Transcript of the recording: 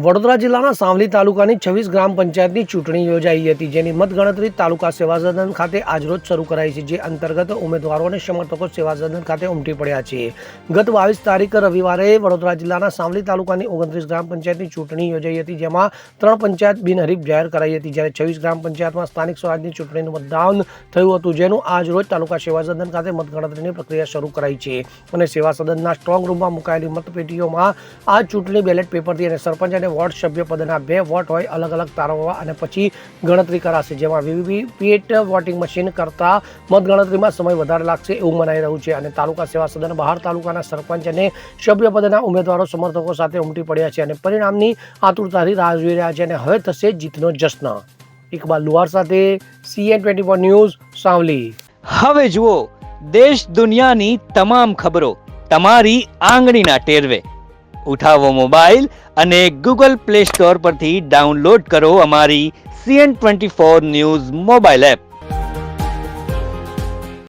વડોદરા જિલ્લાના સાવલી તાલુકાની 26 ગ્રામ પંચાયતની ચૂંટણી યોજાઈ હતી, જેની મતગણતરી તાલુકા સેવા સદન ખાતે આજરોજ શરૂ કરાઈ છે, જે અંતર્ગત ઉમેદવારો અને સમર્થકો સેવા સદન ખાતે ઉમટી પડ્યા છે. ગત 22 તારીખ રવિવારે વડોદરા જિલ્લાના સાવલી તાલુકાની 29 ગ્રામ પંચાયતની ચૂંટણી યોજાઈ હતી, જેમાં 3 પંચાયત બિનહરીફ જાહેર કરાઈ હતી, જ્યારે 26 ગ્રામ પંચાયતમાં સ્થાનિક સ્વરાજની ચૂંટણીનું મતદાન થયું હતું, જેનું આજરોજ તાલુકા સેવા સદન ખાતે મતગણતરીની પ્રક્રિયા શરૂ કરાઈ છે. અને સેવા સદનના સ્ટ્રોંગ રૂમમાં મુકાયેલી મતપેટીઓમાં આ ચૂંટણી બેલેટ પેપરથી અને સરપંચ અને વોર્ડ સભ્ય પદના 2 વોટ હોય અલગ અલગ તારવવા અને પછી ગણતરી કરાશે, જેમાં વીવીપીએટ વોટિંગ મશીન કરતાં મતગણતરીમાં સમય વધારે લાગશે એવું મનાઈ રહ્યું છે. અને તાલુકા સેવા સદન બહાર તાલુકાના સરપંચ અને સભ્ય પદના ઉમેદવારો સમર્થકો સાથે ઉમટી પડ્યા છે અને પરિણામની આતુરતાથી રાહ જોઈ રહ્યા છે. અને હવે થશે જીતનો જશ્ન. ઇકબાલ લુહાર સાથે CN24 ન્યૂઝ, સાવલી. હવે જુઓ દેશ દુનિયાની તમામ ખબરો તમારી આંગળીના ટેરવે. ઉઠાવો મોબાઈલ અને ગૂગલ પ્લે સ્ટોર પરથી ડાઉનલોડ કરો અમારી CN24 ન્યૂઝ મોબાઈલ એપ.